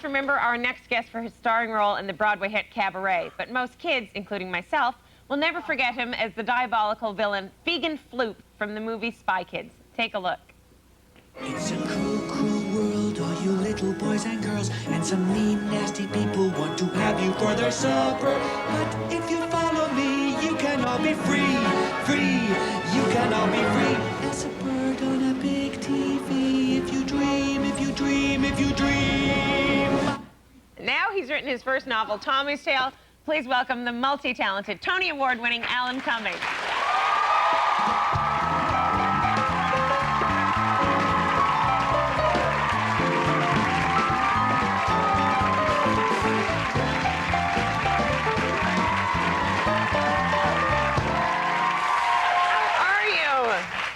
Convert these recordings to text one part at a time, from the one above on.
course, remember our next guest for his starring role in the Broadway hit Cabaret. But most kids, including myself, will never forget him as the diabolical villain Vegan Floop from the movie Spy Kids. Take a look. It's a cruel, cruel world, all you little boys and girls, and some mean, nasty people want to have you for their supper. But if you follow me, you can all be free, free. You can all be free as a bird on a big TV. If you dream, if you dream, if you dream. Now he's written his first novel, Tommy's Tale. Please welcome the multi-talented, Tony Award-winning Alan Cumming.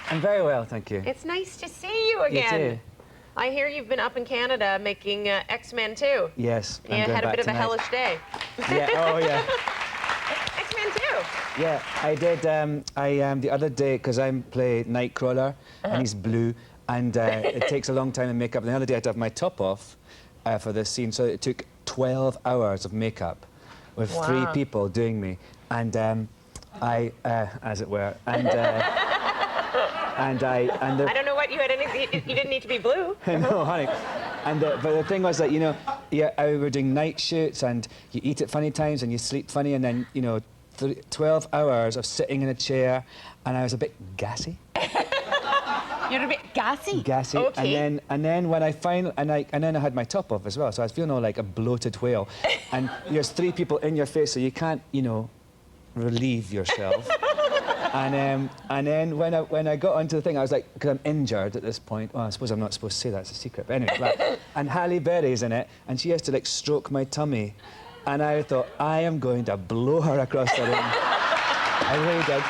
I'm very well, thank you. It's nice to see you again. You too. I hear you've been up in Canada making X-Men 2. Yes. You had a bit of a hellish day. Yeah, oh yeah. X-Men 2. Yeah, I did, the other day, because I play Nightcrawler, and he's blue, and it takes a long time to make up. And the other day I had to have my top off for this scene, so it took 12 hours of makeup with 3 people doing me. And as it were, and I don't know what you had anything. You didn't need to be blue. No, honey. And but the thing was that, you know, we were doing night shoots, and you eat at funny times and you sleep funny, and then, you know, 12 hours of sitting in a chair, and I was a bit gassy. You're a bit gassy. Gassy. Okay. And then when I finally and then I had my top off as well, so I was feeling all like a bloated whale. And there's 3 people in your face, so you can't, you know, relieve yourself. And then when I got onto the thing, I was like, because I'm injured at this point. Well, I suppose I'm not supposed to say that, it's a secret. But anyway, like, and Halle Berry's in it, and she has to like stroke my tummy. And I thought, I am going to blow her across the room. I really did.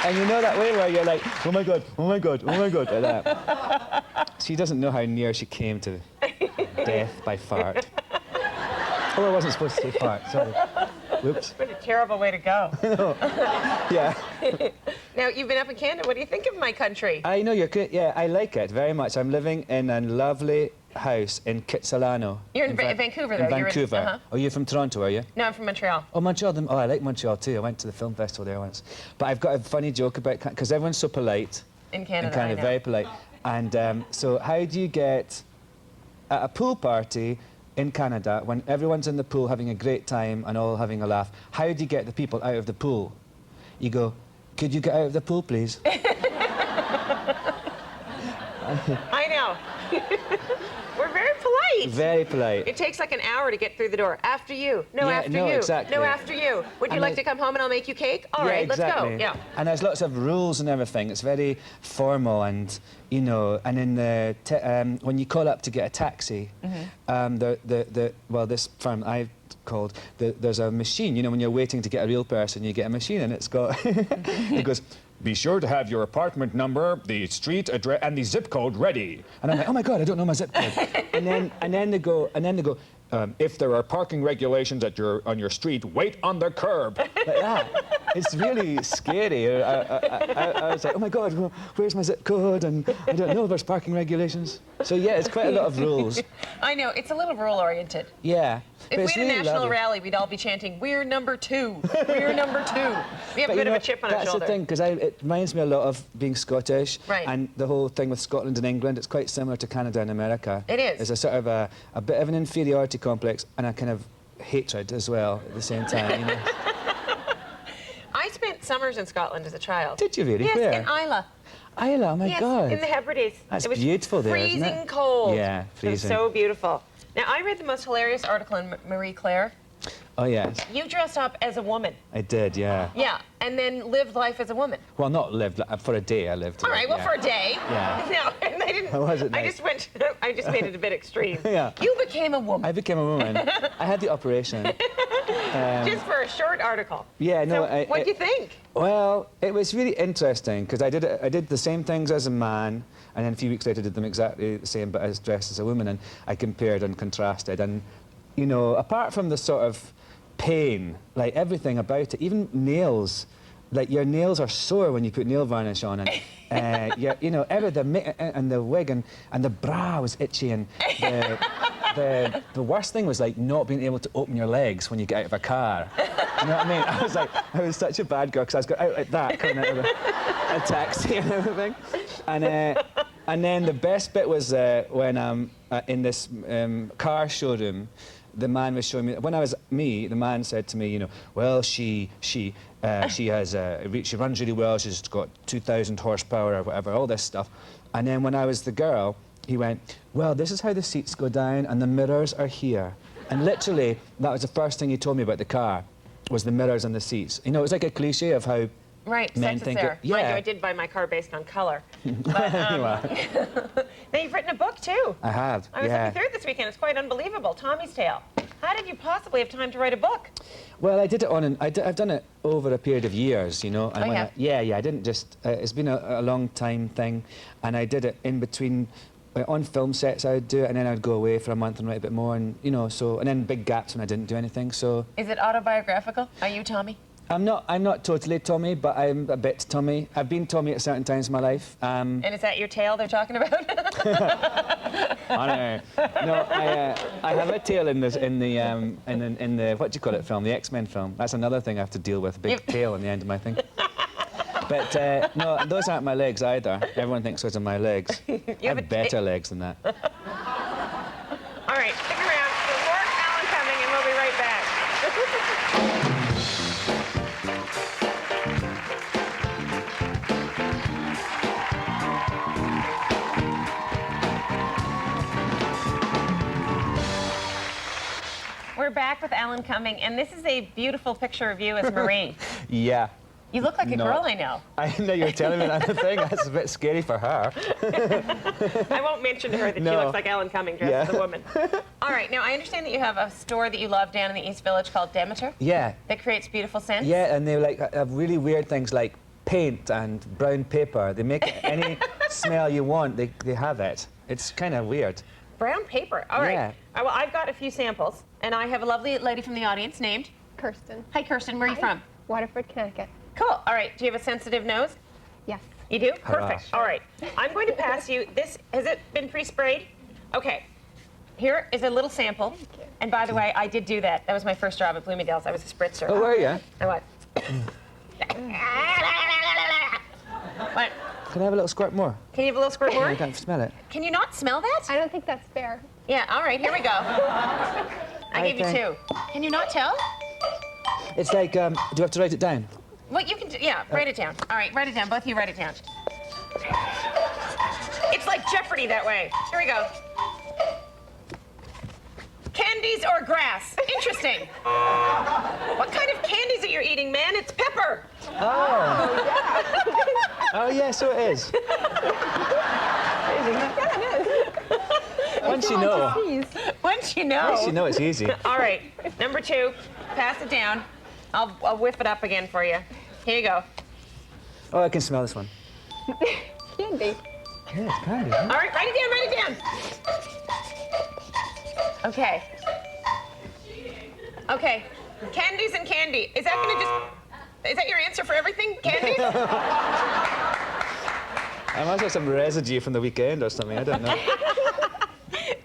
And you know that way where you're like, oh my God, oh my God, oh my God, like that. She doesn't know how near she came to death by fart. Oh, I wasn't supposed to say fart, sorry. Whoops. What a terrible way to go. No. Yeah. Now, you've been up in Canada. What do you think of my country? I know you're good. Yeah, I like it very much. I'm living in a lovely house in Kitsilano. You're in Vancouver, though. In Vancouver. Oh, you're from Toronto, are you? No, I'm from Montreal. Oh, Montreal. Oh, I like Montreal, too. I went to the film festival there once. But I've got a funny joke about... Because everyone's so polite. In Canada, In Canada, very polite. And so how do you get... At a pool party in Canada, when everyone's in the pool having a great time and all having a laugh, how do you get the people out of the pool? You go, could you get out of the pool, please? I know. We're very polite. Very polite. It takes like an hour to get through the door. After you. No, yeah, after no, you. Exactly. No, after you. Would you like to come home and I'll make you cake? All right, exactly. let's go. Yeah. And there's lots of rules and everything. It's very formal, and you know. And in the when you call up to get a taxi, well, this firm I called there's a machine. You know, when you're waiting to get a real person, you get a machine, and it's got it goes. Be sure to have your apartment number, the street address, and the zip code ready. And I'm like, oh my God, I don't know my zip code. and then they go, if there are parking regulations on your street, wait on the curb. Like that. It's really scary. I was like, oh my God, where's my zip code? And I don't know if there's parking regulations. So yeah, it's quite a lot of rules. I know, it's a little rural-oriented. Yeah. If we had a national rally, we'd all be chanting, we're number 2, we're number 2. We have a bit of a chip on our shoulder. That's the thing, because it reminds me a lot of being Scottish. Right. And the whole thing with Scotland and England, it's quite similar to Canada and America. It is. There's a sort of a bit of an inferiority complex and a kind of hatred as well at the same time, you know. I spent summers in Scotland as a child. Did you really? Yes, Where? in Islay. Islay, oh my God. Yes, in the Hebrides. That's it was beautiful there, isn't it? freezing cold. Yeah, freezing. It was so beautiful. Now, I read the most hilarious article in Marie Claire. Oh, yes. You dressed up as a woman. I did, yeah. Yeah, and then lived life as a woman. Well, not lived, for a day I lived. All right, well, yeah. for a day. Yeah. No, and I didn't. How was it I nice? just made it a bit extreme. Yeah. You became a woman. I became a woman. I had the operation. Just for a short article. Yeah, no. So what do you think? Well, it was really interesting because I did the same things as a man, and then a few weeks later did them exactly the same, but as dressed as a woman, and I compared and contrasted, and you know, apart from the sort of pain, like everything about it, even nails, like your nails are sore when you put nail varnish on, and you know, and the wig and the bra was itchy, and the worst thing was like not being able to open your legs when you get out of a car. You know what I mean? I was like, I was such a bad girl because I was going out like that, coming out of a taxi and everything. And then the best bit was when in this car showroom, the man was showing me, when I was the man said to me, you know, well, she runs really well, she's got 2,000 horsepower or whatever, all this stuff. And then when I was the girl, he went, well, this is how the seats go down and the mirrors are here. And literally, that was the first thing he told me about the car, was the mirrors and the seats. You know, it was like a cliche of how men think it. Yeah. Mind you, I did buy my car based on color. But, now you've written a book too. I have. I was looking through it this weekend. It's quite unbelievable. Tommy's Tale. How did you possibly have time to write a book? Well, I did it I've done it over a period of years, you know. And yeah. I didn't just. It's been a long time thing, and I did it in between. On film sets, I would do it, and then I'd go away for a month and write a bit more, and you know, and then big gaps when I didn't do anything. So. Is it autobiographical? Are you Tommy? I'm not totally Tommy, but I'm a bit Tommy. I've been Tommy at certain times in my life. And is that your tail they're talking about? I don't know. No, I have a tail in the what do you call it film, the X-Men film. That's another thing I have to deal with, a big tail on the end of my thing. But no, those aren't my legs either. Everyone thinks those are my legs. I have better legs than that. All right, stick around. There's more Alan coming, and we'll be right back. We're back with Alan Cumming, and this is a beautiful picture of you as Marie. Yeah. You look like a girl I know. I know you're telling me that thing. That's a bit scary for her. I won't mention to her that she looks like Alan Cumming dressed as a woman. All right, now I understand that you have a store that you love down in the East Village called Demeter. Yeah. That creates beautiful scents. Yeah, and they like have really weird things like paint and brown paper. They make any smell you want, they have it. It's kind of weird. Brown paper. All right. Well, I've got a few samples, and I have a lovely lady from the audience named Kirsten. Hi, Kirsten. Where are you from? Waterford, Connecticut. Cool. All right. Do you have a sensitive nose? Yes. You do? Perfect. All right. I'm going to pass you this. Has it been pre-sprayed? Okay. Here is a little sample. Thank you. And by the way, I did do that. That was my first job at Bloomingdale's. I was a spritzer. Oh, were you? I what? What? Can I have a little squirt more? Can you have a little squirt more? I can't smell it. Can you not smell that? I don't think that's fair. Yeah. All right. Here we go. I gave you two. Can you not tell? It's like, do you have to write it down? Well, you can, write it down. All right, write it down. Both of you write it down. It's like Jeopardy that way. Here we go. Candies or grass? Interesting. What kind of candies are you eating, man? It's pepper. Oh. Oh, yeah, so it is. Once you know. Once you know. Once you know, it's easy. All right, number two, pass it down. I'll whiff it up again for you. Here you go. Oh, I can smell this one. Candy. Yeah, it's candy. Huh? All right, write it down, Okay. Okay, candies and candy. Is that your answer for everything? Candies? I must have some residue from the weekend or something, I don't know.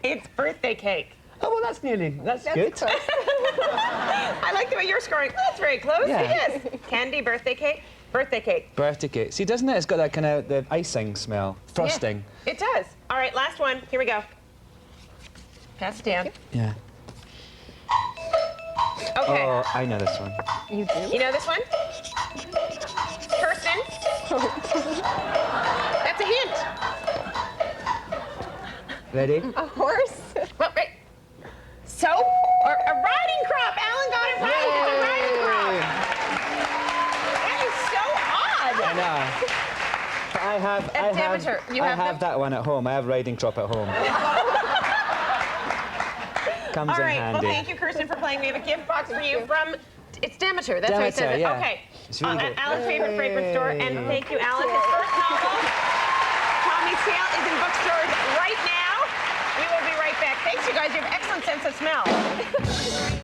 It's birthday cake. Oh, well, that's good. I like the way you're scoring. That's very close. Yeah. It is. Candy, birthday cake, birthday cake. Birthday cake. See, doesn't it? It's got that kind of the icing smell, frosting. Yeah, it does. All right, last one. Here we go. Pass it down. Yeah. Okay. Oh, I know this one. You do? You know this one? Kirsten? That's a hint. Ready? A horse? Well, wait. Soap or a riding crop? Alan got it right. It's a riding crop. That is so odd. I know. I have that one at home. I have riding crop at home. Comes All right. in handy. Well, thank you, Kirsten, for playing. We have a gift box for you from. It's Demeter. That's what he says. Yeah. Okay. It's really good. Alan's favorite fragrance store, and thank you, Alan. His first novel, Tommy's Tale, is in bookstores right now. We will be right back. Thanks, you guys. You have excellent sense of smell.